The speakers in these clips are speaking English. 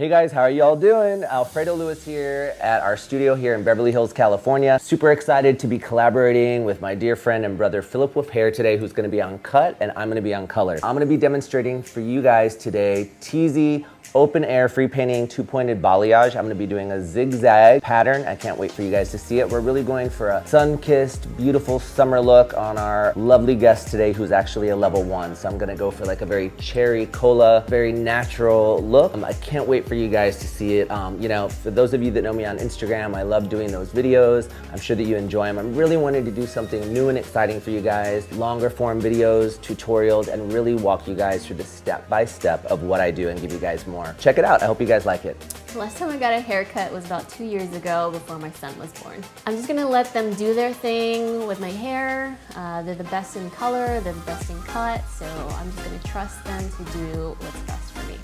Hey guys, how are y'all doing? Alfredo Lewis here at our studio here in Beverly Hills, California. Super excited to be collaborating with my dear friend and brother Philip Wolff here today, who's gonna be on cut and I'm gonna be on color. I'm gonna be demonstrating for you guys today TZ open air free painting 2-pointed balayage. I'm gonna be doing a zigzag pattern. I can't wait for you guys to see it. We're really going for a sun-kissed, beautiful summer look on our lovely guest today, who's actually a level 1. So I'm gonna go for like a very cherry cola, very natural look. I can't wait for you guys to see it. You know, for those of you that know me on Instagram, I love doing those videos. I'm sure that you enjoy them. I'm really wanting to do something new and exciting for you guys, longer form videos, tutorials, and really walk you guys through the step-by-step of what I do and give you guys more. Check it out. I hope you guys like it. The last time I got a haircut was about 2 years ago before my son was born. I'm just gonna let them do their thing with my hair. They're the best in color, they're the best in cut, so I'm just gonna trust them to do what's best for me.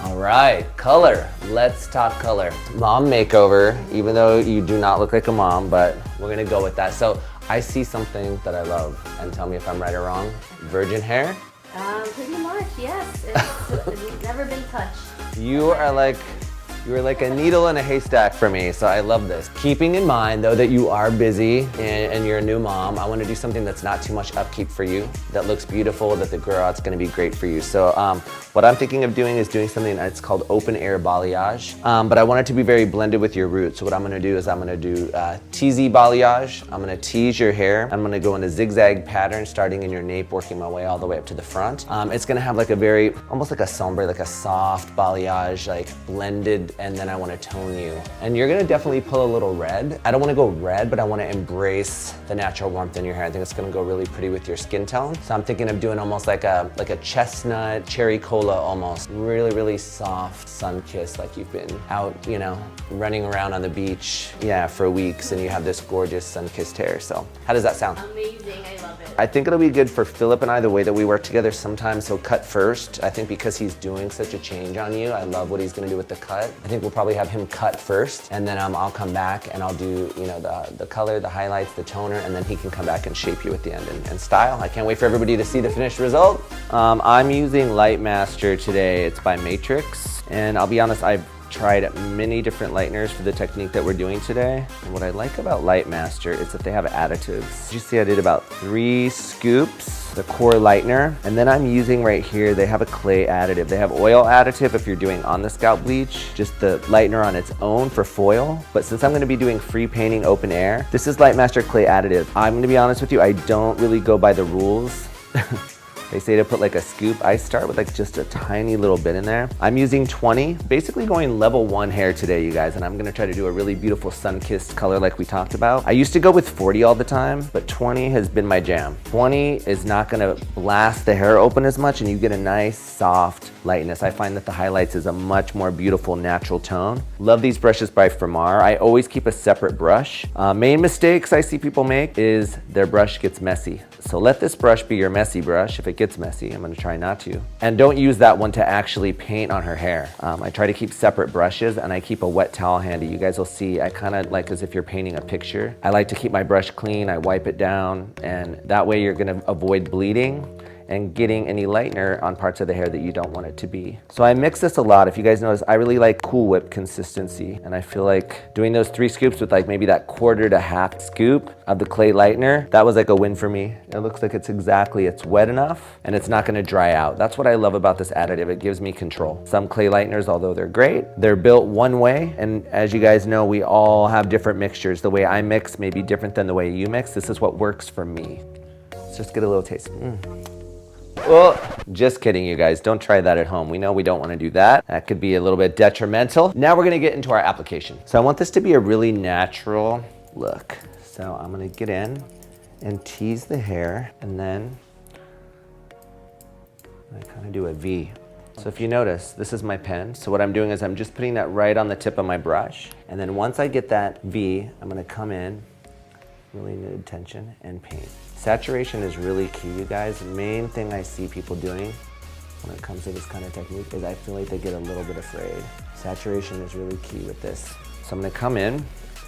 All right, color. Let's talk color. Mom makeover, even though you do not look like a mom, but we're gonna go with that. So I see something that I love, and tell me if I'm right or wrong. Virgin hair? Pretty much, yes. It's never been touched. You are like a needle in a haystack for me, so I love this. Keeping in mind though that you are busy and you're a new mom, I want to do something that's not too much upkeep for you, that looks beautiful, that the grow out's going to be great for you. So what I'm thinking of doing is doing something that's called open air balayage, but I want it to be very blended with your roots. So what I'm going to do is I'm going to do TZ balayage. I'm going to tease your hair. I'm going to go in a zigzag pattern starting in your nape, working my way all the way up to the front. It's going to have like a very, almost like a sombre, like a soft balayage, like blended, and then I want to tone you. And you're gonna definitely pull a little red. I don't want to go red, but I want to embrace the natural warmth in your hair. I think it's gonna go really pretty with your skin tone. So I'm thinking of doing almost like a chestnut, cherry cola almost. Really, really soft sun kiss, like you've been out, you know, running around on the beach, yeah, for weeks, and you have this gorgeous sun-kissed hair. So how does that sound? Amazing, I love it. I think it'll be good for Philip and I, the way that we work together. Sometimes he'll cut first. I think because he's doing such a change on you, I love what he's gonna do with the cut. I think we'll probably have him cut first, and then I'll come back and I'll do, you know, the color, the highlights, the toner, and then he can come back and shape you at the end and style. I can't wait for everybody to see the finished result. I'm using Light Master today. It's by Matrix, and I'll be honest, I've tried many different lighteners for the technique that we're doing today. And what I like about Light Master is that they have additives. You see I did about 3 scoops, the core lightener, and then I'm using right here, they have a clay additive. They have oil additive if you're doing on the scalp bleach, just the lightener on its own for foil. But since I'm gonna be doing free painting open air, this is Light Master clay additive. I'm gonna be honest with you, I don't really go by the rules. They say to put like a scoop. I start with like just a tiny little bit in there. I'm using 20, basically going level 1 hair today, you guys, and I'm gonna try to do a really beautiful sun-kissed color like we talked about. I used to go with 40 all the time, but 20 has been my jam. 20 is not gonna blast the hair open as much, and you get a nice, soft lightness. I find that the highlights is a much more beautiful, natural tone. Love these brushes by Fremar. I always keep a separate brush. Main mistakes I see people make is their brush gets messy. So let this brush be your messy brush. If it gets messy, I'm gonna try not to. And don't use that one to actually paint on her hair. I try to keep separate brushes, and I keep a wet towel handy. You guys will see, I kind of like as if you're painting a picture. I like to keep my brush clean, I wipe it down, and that way you're gonna avoid bleeding and getting any lightener on parts of the hair that you don't want it to be. So I mix this a lot. If you guys notice, I really like Cool Whip consistency, and I feel like doing those 3 scoops with like maybe that 1/4 to 1/2 scoop of the clay lightener, that was like a win for me. It looks like it's wet enough and it's not gonna dry out. That's what I love about this additive. It gives me control. Some clay lighteners, although they're great, they're built one way, and as you guys know, we all have different mixtures. The way I mix may be different than the way you mix. This is what works for me. Let's just get a little taste. Well, just kidding, you guys. Don't try that at home. We know we don't want to do that. That could be a little bit detrimental. Now we're going to get into our application. So I want this to be a really natural look. So I'm going to get in and tease the hair, and then I kind of do a V. So if you notice, this is my pen. So what I'm doing is I'm just putting that right on the tip of my brush. And then once I get that V, I'm going to come in, really need tension, and paint. Saturation is really key, you guys. The main thing I see people doing when it comes to this kind of technique is I feel like they get a little bit afraid. Saturation is really key with this. So I'm gonna come in,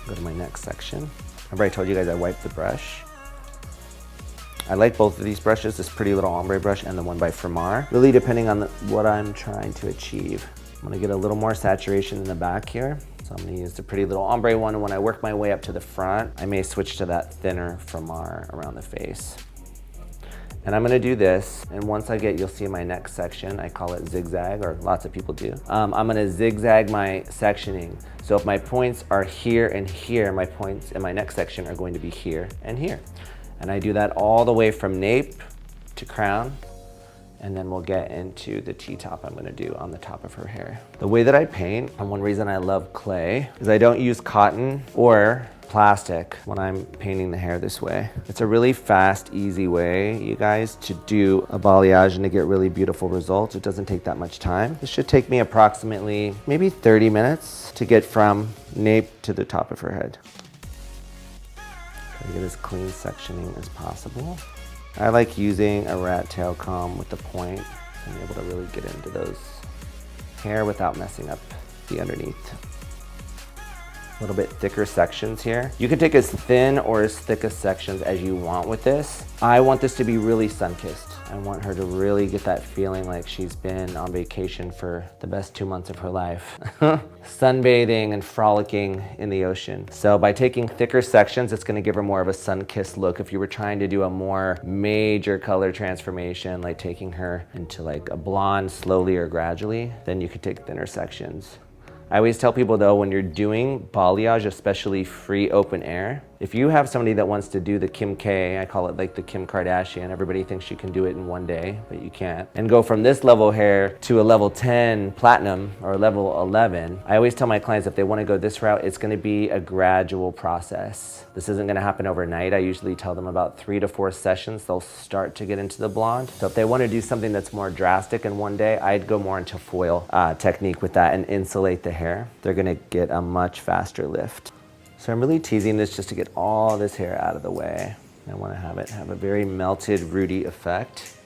go to my next section. Remember I told you guys I wiped the brush. I like both of these brushes, this Pretty Little Ombre brush and the one by Fremar, really depending on what I'm trying to achieve. I'm gonna get a little more saturation in the back here. So I'm gonna use the pretty little ombre one, and when I work my way up to the front, I may switch to that thinner Framar around the face. And I'm gonna do this, and once I get, you'll see my next section, I call it zigzag, or lots of people do. I'm gonna zigzag my sectioning. So if my points are here and here, my points in my next section are going to be here and here. And I do that all the way from nape to crown, and then we'll get into the T-top I'm gonna do on the top of her hair. The way that I paint, and one reason I love clay, is I don't use cotton or plastic when I'm painting the hair this way. It's a really fast, easy way, you guys, to do a balayage and to get really beautiful results. It doesn't take that much time. This should take me approximately maybe 30 minutes to get from nape to the top of her head. Try to get as clean sectioning as possible. I like using a rat tail comb with the point and be able to really get into those hair without messing up the underneath. A little bit thicker sections here. You can take as thin or as thick as sections as you want with this. I want this to be really sun-kissed. I want her to really get that feeling like she's been on vacation for the best 2 months of her life. Sunbathing and frolicking in the ocean. So by taking thicker sections, it's gonna give her more of a sun-kissed look. If you were trying to do a more major color transformation, like taking her into like a blonde slowly or gradually, then you could take thinner sections. I always tell people though, when you're doing balayage, especially free open air, if you have somebody that wants to do the Kim K, I call it like the Kim Kardashian, everybody thinks you can do it in one day, but you can't, and go from this level hair to a level 10 platinum or level 11, I always tell my clients if they want to go this route, it's going to be a gradual process. This isn't going to happen overnight. I usually tell them about 3 to 4 sessions, they'll start to get into the blonde. So if they want to do something that's more drastic in one day, I'd go more into foil technique with that and insulate the hair. They're going to get a much faster lift. So I'm really teasing this just to get all this hair out of the way. I want to have it have a very melted, rooty effect.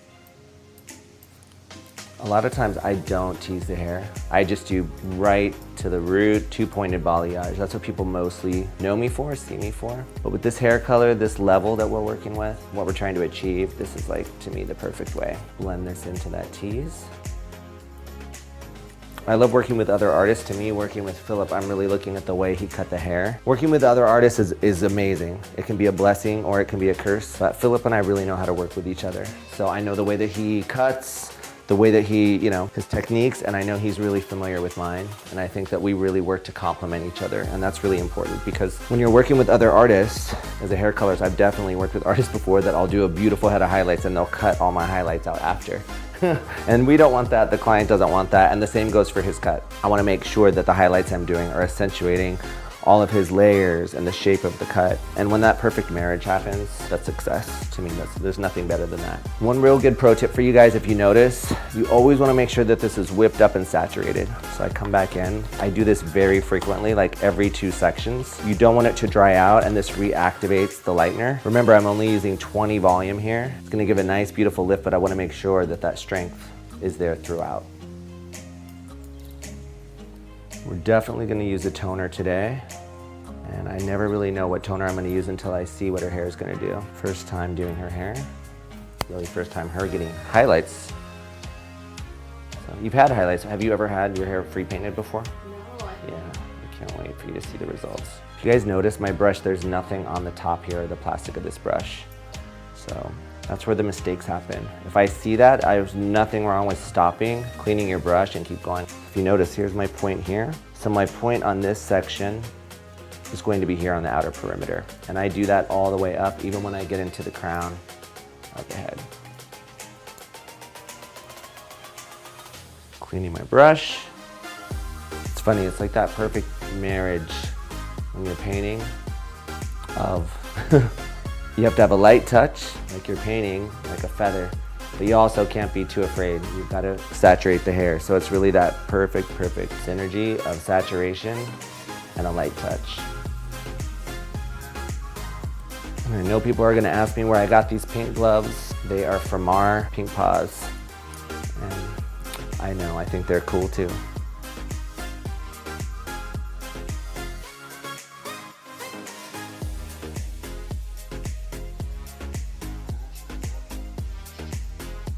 A lot of times I don't tease the hair. I just do right to the root, 2-pointed balayage. That's what people mostly know me for, see me for. But with this hair color, this level that we're working with, what we're trying to achieve, this is like, to me, the perfect way. Blend this into that tease. I love working with other artists. To me, working with Philip, I'm really looking at the way he cut the hair. Working with other artists is amazing. It can be a blessing or it can be a curse, but Philip and I really know how to work with each other. So I know the way that he cuts, the way that he, his techniques, and I know he's really familiar with mine. And I think that we really work to complement each other. And that's really important because when you're working with other artists, as a hair colorist, I've definitely worked with artists before that I'll do a beautiful head of highlights and they'll cut all my highlights out after. And we don't want that, the client doesn't want that, and the same goes for his cut. I want to make sure that the highlights I'm doing are accentuating all of his layers and the shape of the cut. And when that perfect marriage happens, that's success. To me, there's nothing better than that. One real good pro tip for you guys, if you notice, you always want to make sure that this is whipped up and saturated. So I come back in, I do this very frequently, like every 2 sections. You don't want it to dry out and this reactivates the lightener. Remember, I'm only using 20 volume here. It's gonna give a nice, beautiful lift, but I want to make sure that that strength is there throughout. We're definitely going to use a toner today, and I never really know what toner I'm going to use until I see what her hair is going to do. First time doing her hair, really first time her getting highlights. So you've had highlights. Have you ever had your hair free painted before? No. Yeah, I can't wait for you to see the results. If you guys notice my brush, there's nothing on the top here, the plastic of this brush. So that's where the mistakes happen. If I see that, there's nothing wrong with stopping, cleaning your brush, and keep going. If you notice, here's my point here. So my point on this section is going to be here on the outer perimeter. And I do that all the way up, even when I get into the crown of the head. Cleaning my brush. It's funny, it's like that perfect marriage when you're painting of you have to have a light touch, like you're painting, like a feather, but you also can't be too afraid. You've got to saturate the hair. So it's really that perfect synergy of saturation and a light touch. And I know people are gonna ask me where I got these pink gloves. They are from our Pink Paws. And I know, I think they're cool too.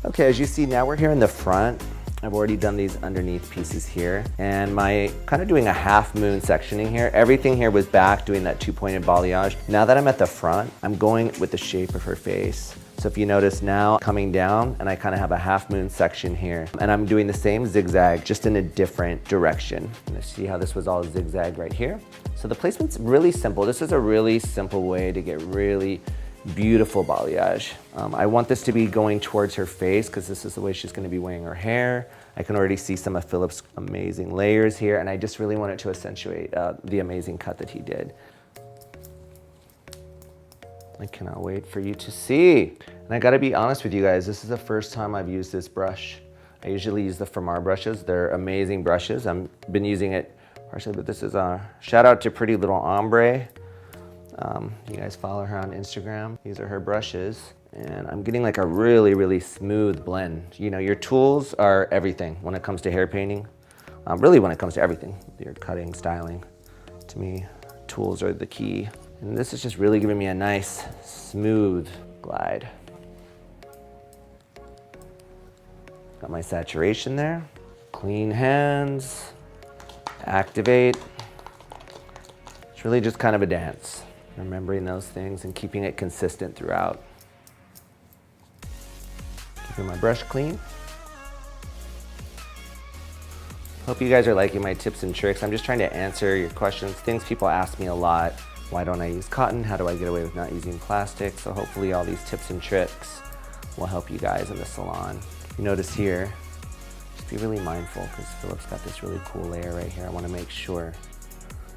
Okay, as you see now we're here in the front. I've already done these underneath pieces here, and my kind of doing a half moon sectioning here. Everything here was back doing that 2-pointed balayage. Now that I'm at the front, I'm going with the shape of her face. So if you notice now, coming down, and I kind of have a half moon section here, and I'm doing the same zigzag, just in a different direction. And see how this was all zigzag right here? So the placement's really simple. This is a really simple way to get really beautiful balayage. I want this to be going towards her face because this is the way she's going to be wearing her hair. I can already see some of Philip's amazing layers here, and I just really want it to accentuate the amazing cut that he did. I cannot wait for you to see. And I gotta be honest with you guys, this is the first time I've used this brush. I usually use the Famar brushes. They're amazing brushes. I've been using it partially, but this is a shout out to Pretty Little Ombre. You guys follow her on Instagram. These are her brushes. And I'm getting like a really, really smooth blend. You know, your tools are everything when it comes to hair painting. Really when it comes to everything. Your cutting, styling. To me, tools are the key. And this is just really giving me a nice, smooth glide. Got my saturation there. Clean hands. Activate. It's really just kind of a dance. Remembering those things and keeping it consistent throughout. Keeping my brush clean. Hope you guys are liking my tips and tricks. I'm just trying to answer your questions, things people ask me a lot. Why don't I use cotton? How do I get away with not using plastic? So hopefully all these tips and tricks will help you guys in the salon. You notice here, just be really mindful because Philip's got this really cool layer right here. I want to make sure.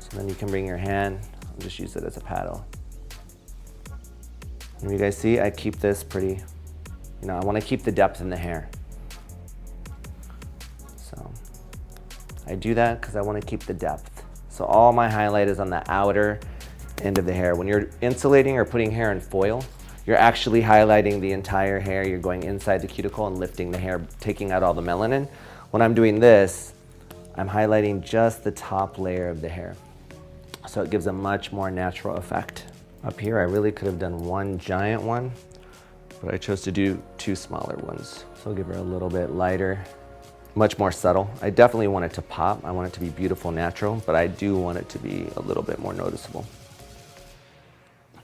So then you can bring your hand, I'll just use it as a paddle. And you guys see, I keep this pretty, you know, I want to keep the depth in the hair. So I do that because I want to keep the depth. So all my highlight is on the outer end of the hair. When you're insulating or putting hair in foil, you're actually highlighting the entire hair. You're going inside the cuticle and lifting the hair, taking out all the melanin. When I'm doing this, I'm highlighting just the top layer of the hair. So it gives a much more natural effect. Up here, I really could have done one giant one, but I chose to do two smaller ones. So I'll give her a little bit lighter, much more subtle. I definitely want it to pop. I want it to be beautiful, natural, but I do want it to be a little bit more noticeable.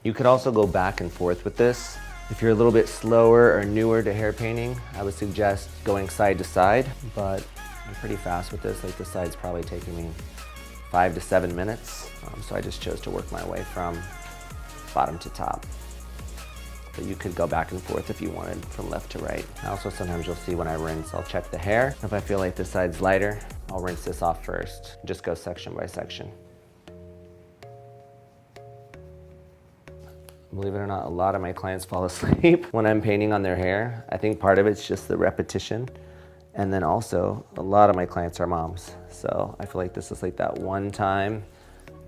You could also go back and forth with this. If you're a little bit slower or newer to hair painting, I would suggest going side to side, but I'm pretty fast with this. Like the side's probably taking me 5 to 7 minutes. So I just chose to work my way from bottom to top. But you could go back and forth if you wanted from left to right. Also, sometimes you'll see when I rinse, I'll check the hair. If I feel like this side's lighter, I'll rinse this off first. Just go section by section. Believe it or not, a lot of my clients fall asleep when I'm painting on their hair. I think part of it's just the repetition. And then also, a lot of my clients are moms. So I feel like this is like that one time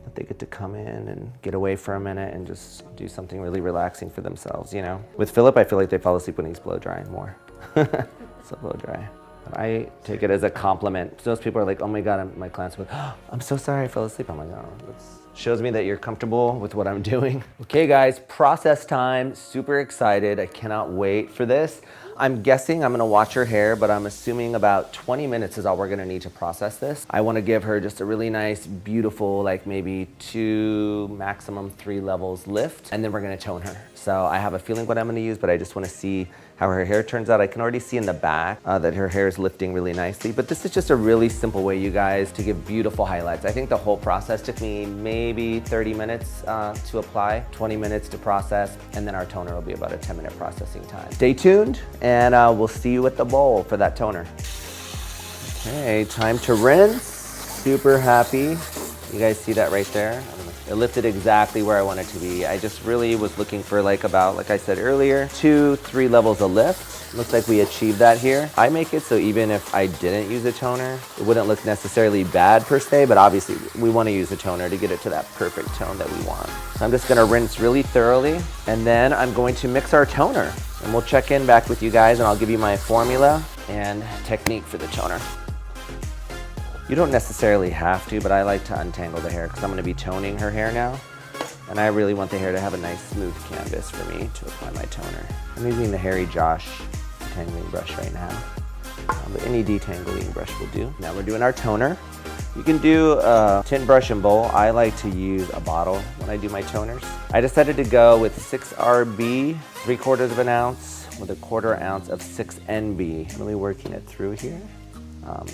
that they get to come in and get away for a minute and just do something really relaxing for themselves, you know? With Philip, I feel like they fall asleep when he's blow drying more. So blow dry. But I take it as a compliment. So those people are like, oh my God, my clients are like, oh, I'm so sorry I fell asleep. I'm like, oh, that's shows me that you're comfortable with what I'm doing. Okay guys, process time, super excited. I cannot wait for this. I'm guessing I'm gonna watch her hair, but I'm assuming about 20 minutes is all we're gonna need to process this. I wanna give her just a really nice, beautiful, like maybe 2, maximum 3 levels lift, and then we're gonna tone her. So I have a feeling what I'm gonna use, but I just wanna see how her hair turns out. I can already see in the back that her hair is lifting really nicely, but this is just a really simple way, you guys, to give beautiful highlights. I think the whole process took me maybe 30 minutes to apply, 20 minutes to process, and then our toner will be about a 10-minute processing time. Stay tuned, and we'll see you at the bowl for that toner. Okay, time to rinse. Super happy. You guys see that right there? It lifted exactly where I want it to be. I just really was looking for like I said earlier, 2-3 levels of lift. Looks like we achieved that here. I make it so even if I didn't use a toner, it wouldn't look necessarily bad per se, but obviously we want to use a toner to get it to that perfect tone that we want. So I'm just gonna rinse really thoroughly, and then I'm going to mix our toner. And we'll check in back with you guys, and I'll give you my formula and technique for the toner. You don't necessarily have to, but I like to untangle the hair because I'm going to be toning her hair now. And I really want the hair to have a nice smooth canvas for me to apply my toner. I'm using the Hairy Josh tangling brush right now. But any detangling brush will do. Now we're doing our toner. You can do a tin brush and bowl. I like to use a bottle when I do my toners. I decided to go with 6RB, 3/4 of an ounce, with 1/4 ounce of 6NB. Really working it through here.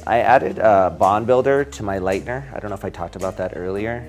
I added a bond builder to my lightener. I don't know if I talked about that earlier.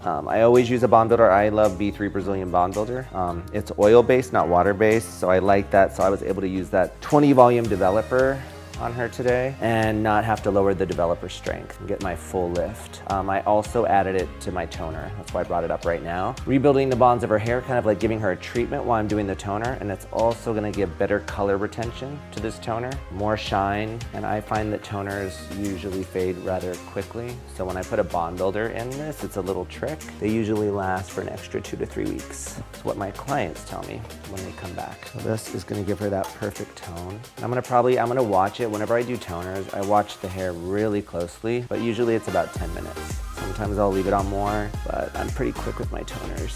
I always use a bond builder. I love B3 Brazilian bond builder. It's oil-based, not water-based, so I like that. So I was able to use that 20 volume developer on her today and not have to lower the developer strength and get my full lift. I also added it to my toner. That's why I brought it up right now. Rebuilding the bonds of her hair, kind of like giving her a treatment while I'm doing the toner, and it's also gonna give better color retention to this toner, more shine, and I find that toners usually fade rather quickly. So when I put a bond builder in this, it's a little trick. They usually last for an extra 2 to 3 weeks. It's what my clients tell me when they come back. So this is gonna give her that perfect tone. I'm gonna watch it. Whenever I do toners, I watch the hair really closely, but usually it's about 10 minutes. Sometimes I'll leave it on more, but I'm pretty quick with my toners.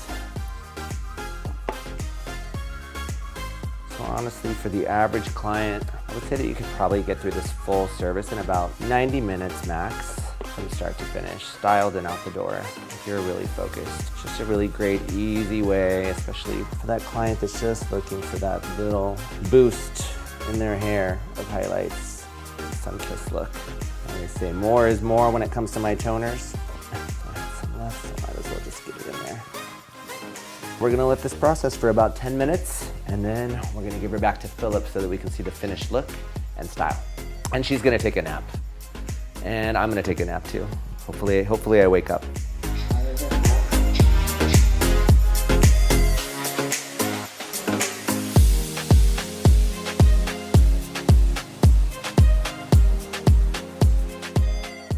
So honestly, for the average client, I would say that you could probably get through this full service in about 90 minutes max from start to finish, styled and out the door, if you're really focused. It's just a really great, easy way, especially for that client that's just looking for that little boost in their hair of highlights. Sun-kissed look. And they say more is more when it comes to my toners. I have some left, so I might as well just get it in there. We're gonna let this process for about 10 minutes, and then we're gonna give her back to Philip so that we can see the finished look and style. And she's gonna take a nap. And I'm gonna take a nap too. Hopefully I wake up.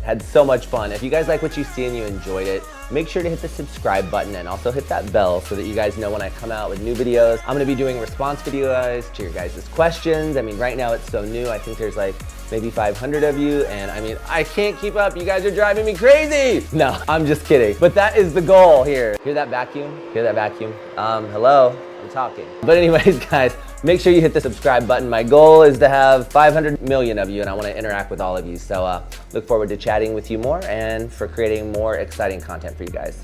Had so much fun. If you guys like what you see and you enjoyed it, make sure to hit the subscribe button and also hit that bell so that you guys know when I come out with new videos. I'm gonna be doing response videos to your guys' questions. I mean, right now it's so new. I think there's like maybe 500 of you, and I mean, I can't keep up. You guys are driving me crazy. No, I'm just kidding. But that is the goal here. Hear that vacuum? Hear that vacuum? Hello? I'm talking. But anyways, guys, make sure you hit the subscribe button. My goal is to have 500 million of you, and I want to interact with all of you. So look forward to chatting with you more and for creating more exciting content for you guys.